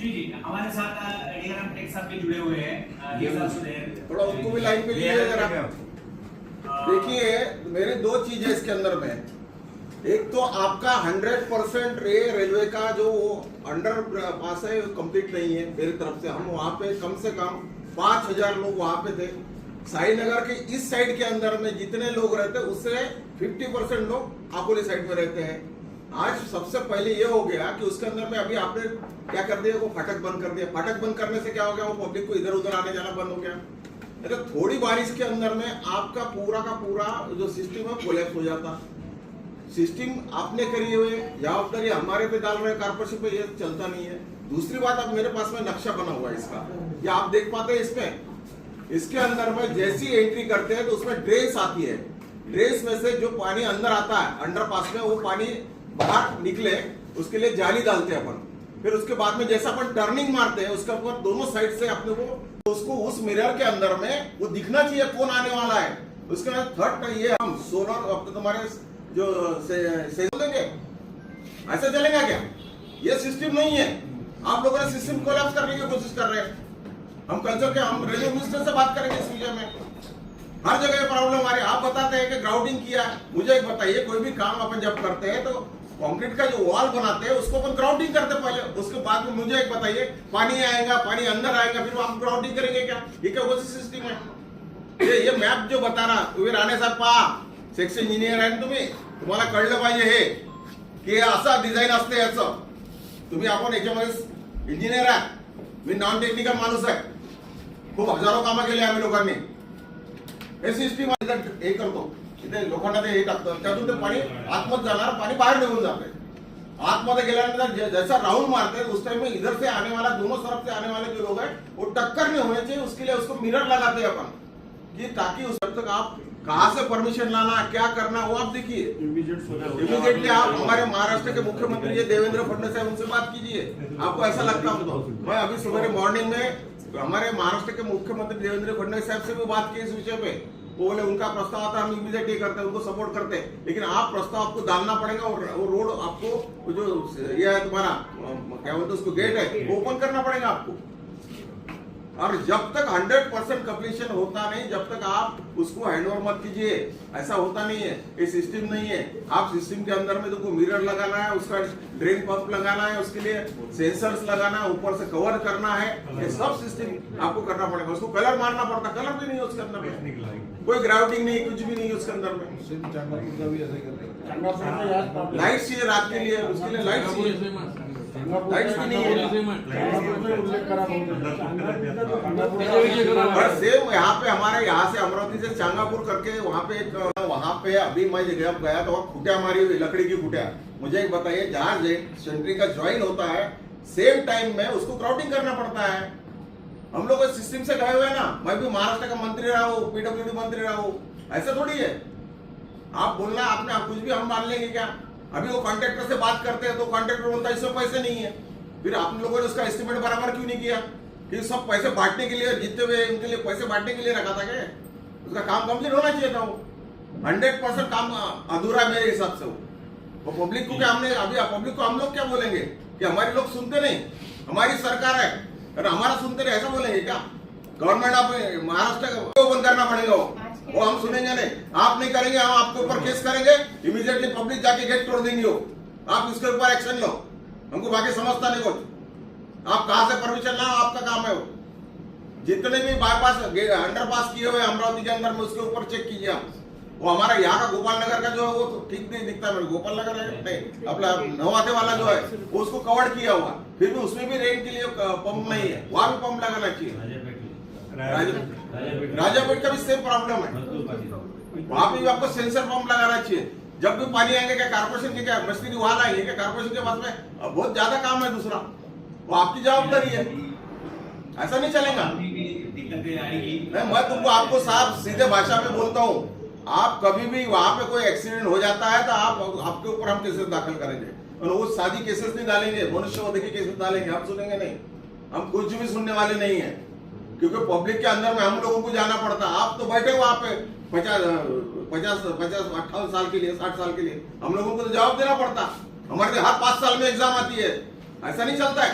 जी जी, हमारे साथ ADRM take साहब भी जुड़े हुए हैं। थोड़ा उनको भी लाइन पे लीजिए जरा। देखिए, मेरी दो चीजें इसके अंदर में। एक तो आपका 100% रेलवे का जो अंडर पास है कंप्लीट नहीं है मेरी तरफ से। हम वहां पे कम से कम 5000 लोग वहां पे थे। साई नगर के इस साइड के अंदर में जितने लोग रहते हैं उससे 50% लोग आकोली साइड में रहते हैं। आज सबसे पहले ये हो गया कि उसके अंदर में अभी आपने क्या कर दिया, वो फाटक बंद कर दिया। फाटक बंद करने से क्या हो गया, वो पब्लिक को इधर उधर आने जाना बंद हो गया। तो थोड़ी बारिश के अंदर में आपका पूरा का पूरा जो सिस्टम है कोलैप्स हो जाता। सिस्टम आपने करी हुई जवाबदारी हमारे पे डाल रहे, कारपोरेशन पे, ये चलता नहीं है। दूसरी बात, अब मेरे पास में नक्शा बना हुआ है इसका, ये आप देख पाते हैं। इसमें इसके अंदर में जैसी एंट्री करते हैं तो उसमें ड्रेन्स आती है। ड्रेन्स में से जो पानी अंदर आता है अंडर पास में, वो पानी बाहर निकले उसके लिए जाली डालते हैं अपन। फिर उसके बाद में जैसा अपन टर्निंग मारते हैं उसके ऊपर दोनों साइड से अपने को उसको उस मिरर के अंदर में वो दिखना चाहिए कौन आने वाला है। उसके बाद थर्ड ये हम सोलर तुम्हारे जो से देंगे, ऐसा चलेगा क्या? ये सिस्टम नहीं है। आप लोगों ने सिस्टम कोलैप्स करने की कोशिश कर रहे हैं। हम कल चल के हम रेलवे मिनिस्टर से बात करेंगे इस विषय में। हर जगह प्रॉब्लम आ रही है। आप बताते हैं कि ग्राउंडिंग किया, मुझे एक बताइए, कोई भी काम अपन जब करते हैं तो कंक्रीट का जो वॉल बनाते हैं उसको अपन ग्राउंडिंग करते पहले, उसके बाद में मुझे एक बताइए पानी आएगा, पानी अंदर आएगा, फिर हम ग्राउंडिंग करेंगे क्या? ये क्या वो सिस्टम है? ये मैप जो बता रहा तुम्ही राणे साहेब पहा, सेक्शन इंजिनियर आहे तुम्ही, तुम्हाला कळलं पाहिजे हे की असा डिझाईन असते याचं। तुम्ही आपण याच्यामध्ये इंजिनियर आहे, मी नॉन टेक्निकल माणूस आहे, खूप हजारो कामं केली आम्ही लोकांनी। हे सिस्टीम हे करतो, इथे लोकांना ते हे टाकतं, त्यातून ते पाणी आतमध्ये जाणार, पाणी बाहेर निघून जाते। आतमध्ये गेल्यानंतर जैसा राउंड मारते हैं उस टाइम में इधर से आने वाला, दोनों तरफ से आने वाले जो लोग हैं वो टक्कर नहीं होने चाहिए। उसके लिए उसको मिरर लगाते हैं अपन कि ताकि उस तक आप कहां से परमिशन लाना, क्या करना, वो आप देखिए। इमीडिएटली आप हमारे महाराष्ट्र के मुख्यमंत्री जी देवेंद्र फडणवीस साहब उनसे बात कीजिए। आपको ऐसा लगता हो तो मैं अभी सुबह मॉर्निंग में हमारे महाराष्ट्र के मुख्यमंत्री देवेंद्र फडणवीस साहब से भी बात की इस विषय पे। वो बोले उनका प्रस्ताव आता है, हम इमीडिएटली करते हैं, उनको सपोर्ट करते हैं। लेकिन आप प्रस्ताव आपको डालना पड़ेगा और वो रोड आपको जो ये है तुम्हारा क्या बोलते उसको गेट है वो ओपन करना पड़ेगा आपको। और जब तक 100% कंप्लीशन होता नहीं, जब तक आप उसको हैंडओवर मत कीजिए। ऐसा होता नहीं है, ये सिस्टम नहीं है। आप सिस्टम के अंदर में तो मिरर लगाना है, उसका ड्रेन पंप लगाना है, उसके लिए सेंसर्स लगाना है, ऊपर से कवर करना है, ये सब सिस्टम आपको करना पड़ेगा। उसको कलर मारना पड़ता, कलर भी नहीं है उसके अंदर में, कोई ग्राउंडिंग नहीं, कुछ भी नहीं है उसके अंदर में। लाइट चाहिए रात के लिए, उसके लिए लाइट चाहिए, लाइट्स भी नहीं है। और सेम यहाँ पे हमारे यहाँ से अमरावती से चांगापुर करके वहाँ पे एक, वहाँ पे अभी मैं जब गया तो वहाँ खुटिया मारी हुई, लकड़ी की खुटिया। मुझे एक बताइए, जहाँ सेंट्री का ज्वाइन होता है सेम टाइम में उसको क्राउडिंग करना पड़ता है। हम लोग सिस्टम से गए हुए हैं ना, मैं भी महाराष्ट्र का मंत्री रहा हूँ, पीडब्ल्यूडी मंत्री रहा हूँ, ऐसा थोड़ी है। आप बोलना आपने आप कुछ भी हम मान लेंगे क्या? अभी वो कॉन्ट्रैक्टर से बात करते हैं तो कॉन्ट्रैक्टर बोलता है इसमें पैसे नहीं है। फिर आप लोगों ने उसका एस्टिमेट बराबर क्यों नहीं किया? कि सब पैसे बांटने के लिए, जीतते हुए उनके लिए पैसे बांटने के लिए रखा था क्या? उसका काम कंप्लीट होना चाहिए था। वो 100% काम अधूरा है मेरे हिसाब से। वो पब्लिक को क्या हमने अभी पब्लिक को हम लोग क्या बोलेंगे कि हमारे लोग सुनते नहीं, हमारी सरकार है अरे हमारा सुनते नहीं, ऐसा बोलेंगे क्या? गवर्नमेंट आप महाराष्ट्र को ओपन करना पड़ेगा, वो हम सुनेंगे नहीं। आप नहीं करेंगे, हम आपके ऊपर केस करेंगे, इमीडिएटली पब्लिक जाके गेट तोड़ देंगे। हो आप इसके ऊपर एक्शन लो, हमको बाकी समझता नहीं कुछ। आप कहां से परमिशन लाओ, आपका काम है। वो जितने भी बाईपास अंडरपास किए हुए अमरावती के अंदर में उसके ऊपर चेक कीजिए आप। वो हमारा यहाँ का गोपाल नगर का जो है वो तो ठीक नहीं दिखता मेरे, गोपाल नगर है नहीं, अपना नवाते वाला जो है वो उसको कवर किया हुआ, फिर भी उसमें भी रेन के लिए पंप नहीं है, वहां भी पंप लगाना चाहिए। राजापेट का भी सेम प्रॉब्लम है, वहां पे भी आपको सेंसर पंप लगाना चाहिए। जब भी पानी आएंगे क्या कारपोरेशन के क्या मिस्त्री वहां आएंगे क्या? कारपोरेशन के पास में बहुत ज्यादा काम है दूसरा, वो आपकी जवाबदारी है, ऐसा नहीं चलेगा। मैं तुमको आपको साफ सीधे भाषा में बोलता हूँ, आप कभी भी वहां पे कोई एक्सीडेंट हो जाता है तो आपके ऊपर हम केसेस दाखिल करेंगे, और वो सादी केसेस नहीं डालेंगे, मनुष्यवध के केसेस डालेंगे, हम सुनेंगे नहीं। हम कुछ भी सुनने वाले नहीं है, क्योंकि पब्लिक के अंदर में हम लोगों को जाना पड़ता। आप तो बैठे वहां पे 50 58 साल के लिए, 60 साल के लिए, हम लोगों को तो जवाब देना पड़ता। हमारे हर 5 साल में एग्जाम आती है, ऐसा नहीं चलता है।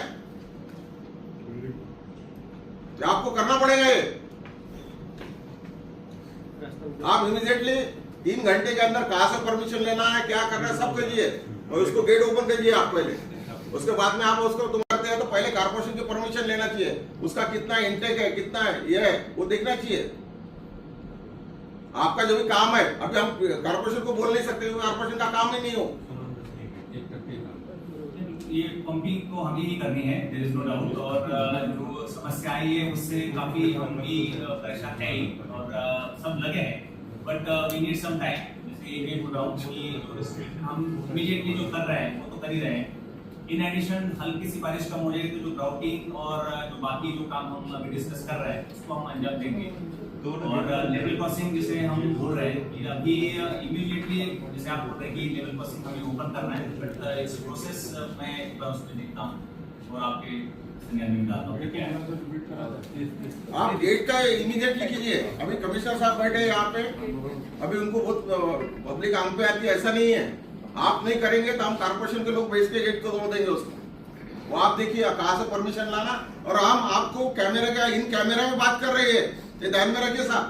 ये आपको करना पड़ेगा ये। आप इमीडिएटली 3 घंटे के अंदर कहाँ से परमिशन लेना है, क्या करना है, सब करिए और उसको गेट ओपन करिए आप पहले। उसके बाद में आप उसको तुम करते हैं तो पहले कारपोरेशन की परमिशन लेना चाहिए, उसका कितना इंटेक है, कितना है, ये है वो देखना चाहिए। आपका जो भी काम है, अभी हम कारपोरेशन को बोल नहीं सकते, कारपोरेशन का काम ही नहीं हो। ये पंपिंग तो हमें ही करनी है, देयर इज नो डाउट। और जो समस्या आई है उससे काफी हम भी परेशान है और सब लगे हैं, but we need some time. जैसे ये नो डाउट कि हम इमीडिएटली जो कर रहे हैं वो तो कर ही रहे हैं। इन एडिशन हल्की सी बारिश कम हो जाएगी तो जो ग्राउटिंग और जो बाकी जो काम हम अभी डिस्कस कर रहे हैं उसको हम अंजाम देंगे। और लेवल क्रॉसिंग जिसे हम बोल रहे हैं कि अभी इमीडिएटली जैसे आप बोल रहे हैं कि लेवल क्रॉसिंग हमें ओपन करना है, बट इस प्रोसेस मैं एक बार उसमें देखता हूँ और आपके संज्ञान में डालता हूँ। आप गेट का इमीडिएटली कीजिए। अभी कमिश्नर साहब बैठे हैं यहाँ पे, अभी उनको बहुत पब्लिक आंख पे आती है, ऐसा नहीं है। आप नहीं करेंगे तो हम कारपोरेशन के लोग भेज के गेट को तोड़ देंगे उसको। वो आप देखिए कहाँ से परमिशन लाना, और हम आपको कैमरे का इन कैमरा में बात कर रही है, ये ध्यान में रखिए साहब।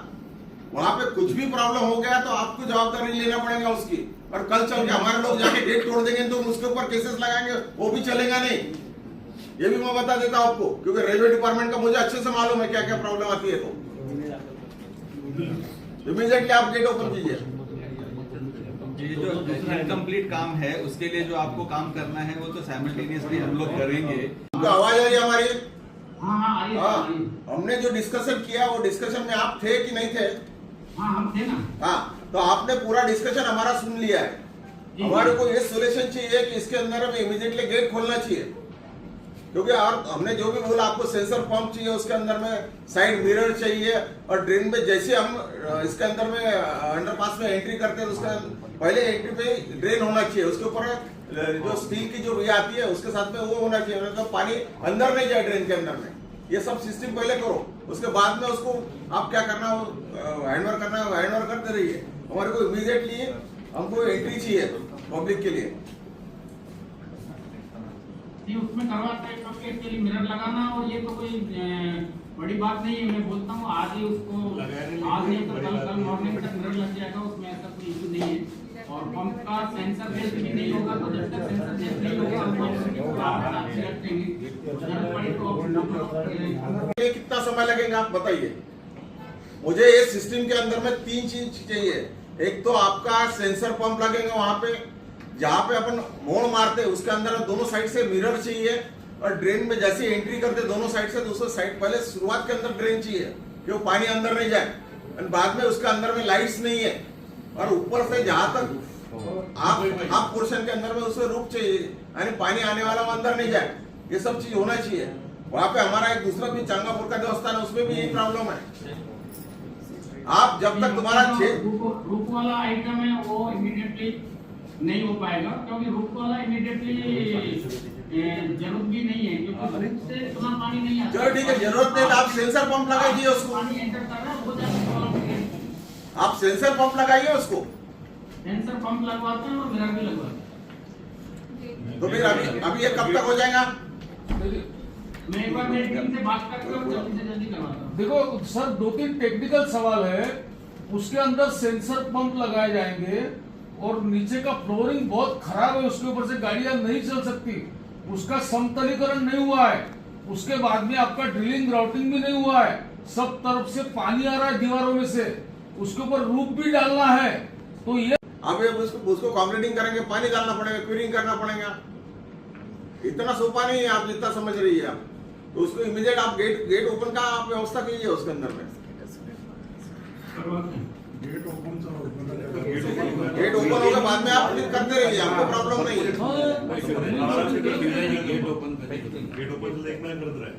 वहां पे कुछ भी प्रॉब्लम हो गया तो आपको जवाबदारी लेना पड़ेगा उसकी। और कल चल के हमारे लोग जाके गेट तोड़ देंगे तो उसके ऊपर केसेस लगाएंगे, वो भी चलेगा नहीं। ये भी मैं बता देता हूं आपको, क्योंकि रेलवे डिपार्टमेंट का मुझे अच्छे से मालूम है क्या क्या प्रॉब्लम आती है। तो इमीडिएटली आप गेट ओपन कीजिए। ये जो इनकम्प्लीट काम है उसके लिए जो आपको काम करना है वो तो साइमल्टेनियसली हम लोग करेंगे। आवाज आ रही है हमारी? हाँ, हमने जो डिस्कशन किया वो डिस्कशन में आप थे कि नहीं थे? हाँ, हम थे ना। हाँ, तो आपने पूरा डिस्कशन हमारा सुन लिया है। हमारे को ये सोल्यूशन चाहिए कि इसके अंदर में इमीडिएटली गेट खोलना चाहिए, क्योंकि और हमने जो भी बोला आपको सेंसर पंप चाहिए, उसके अंदर में साइड मिरर चाहिए, और ड्रेन में जैसे हम इसके अंदर में अंडरपास में एंट्री करते हैं उसका पहले एंट्री पे ड्रेन होना चाहिए, उसके ऊपर जो स्टील की जो ये आती है उसके साथ में वो होना चाहिए, मतलब पानी अंदर नहीं जाए ड्रेन के अंदर में। ये सब सिस्टम पहले करो, उसके बाद में उसको आप क्या करना हो, हैंडओवर करना है हैंडओवर करते रहिए। हमारे को इमीडिएटली हमको एंट्री चाहिए पब्लिक के लिए। उसमें करवाते हैं सबके लिए मिरर लगाना, और ये तो कोई बड़ी बात नहीं है। मैं बोलता हूँ आज ही उसको, आज नहीं तो कल मॉर्निंग तक मिरर लग जाएगा, उसमें ऐसा कोई इशू नहीं है। और पंप का सेंसर बेस भी नहीं होगा, तो जब तक सेंसर बेस नहीं होगा हम ये कितना समय लगेगा आप बताइए मुझे। ये सिस्टम के अंदर में 3 चीज चाहिए। एक तो आपका सेंसर पंप लगेगा वहां पे जहाँ पे अपन मोड़ मारते हैं, उसके अंदर दोनों साइड से मिरर चाहिए, और ड्रेन में जैसे एंट्री करते दोनों साइड से दूसरे साइड, पहले शुरुआत के अंदर ड्रेन चाहिए कि वो पानी अंदर नहीं जाए, और बाद में उसके अंदर में लाइट्स नहीं है, और ऊपर से जहां तक आप पोर्शन के अंदर में उसे रूप चाहिए, यानी पानी आने वाला वो अंदर नहीं जाए। ये सब चीज होना चाहिए। वहां पे हमारा एक दूसरा भी चांगापुर का देवस्थान है, उसमें भी यही प्रॉब्लम है। आप जब तक तुम्हारा रूप वाला आइटम है वो इमीडिएटली नहीं हो पाएगा, क्योंकि रूप वाला इमीडिएटली जरूरत भी नहीं है, क्योंकि रूप से इतना पानी नहीं आता। चलो ठीक है, जरूरत नहीं, आप सेंसर पंप लगाइए उसको। पानी एंटर कर रहा है वो जाके आप सेंसर पंप लगाइए उसको। सेंसर पंप लगवाते हैं और मिरर भी लगवाते हैं। तो फिर अभी ये कब तक हो जाएगा? मैं एक बार मेरी टीम से बात करके और जल्दी से जल्दी करवाता हूँ। देखो सर, 2-3 टेक्निकल सवाल है। उसके अंदर सेंसर पंप लगाए जाएंगे, और नीचे का फ्लोरिंग बहुत खराब है, उसके ऊपर से गाड़ियां नहीं चल सकती, उसका समतलीकरण नहीं हुआ है। उसके बाद में आपका ड्रिलिंग ग्राउटिंग भी नहीं हुआ है, सब तरफ से पानी आ रहा है दीवारों में से, उसके ऊपर रूफ भी डालना है। तो ये आप उसको कॉन्क्रीटिंग करेंगे, पानी डालना पड़ेगा, क्यूरिंग करना पड़ेगा। इतना सोपा नहीं है आप जितना समझ रही है आप। तो उसको इमीडिएट आप गेट ओपन का आप व्यवस्था कीजिए उसके अंदर में। गेट ओपन होगा, बाद में आप फिर करते रहिए, आपको प्रॉब्लम नहीं है। गेट ओपन तो एक महीना करत रहा है।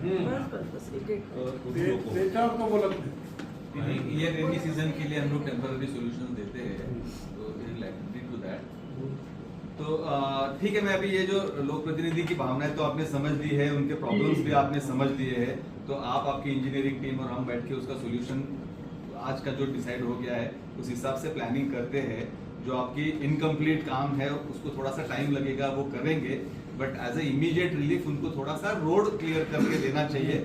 ये रेनी सीजन के लिए हम लोग टेम्पररी सॉल्यूशन देते हैं, तो रिलेटेड टू दैट। तो ठीक है, मैं अभी ये जो लोक प्रतिनिधि की भावनाएं तो आपने समझ ली है, उनके प्रॉब्लम्स भी आपने समझ लिए हैं, तो आप आपकी इंजीनियरिंग टीम और हम बैठ के उसका सॉल्यूशन आज का जो डिसाइड हो गया है उस हिसाब से प्लानिंग करते हैं। जो आपकी इनकम्प्लीट काम है उसको थोड़ा सा टाइम लगेगा, वो करेंगे, but as a immediate relief उनको थोड़ा सा रोड क्लियर करके देना चाहिए,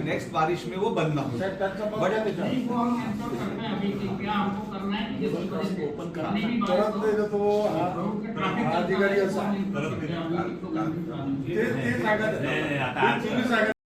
नेक्स्ट बारिश में वो बंद ना हो। बट नहीं, वो हम एंश्योर करते हैं अभी कि क्या हमको करना है कि जिसकी वजह से ओपन करने की बात परत नाही तर तो रोड पे ट्रैफिक अधिकारी असा परत चलता है। ते जागा नाही, आता आज- 24 जागा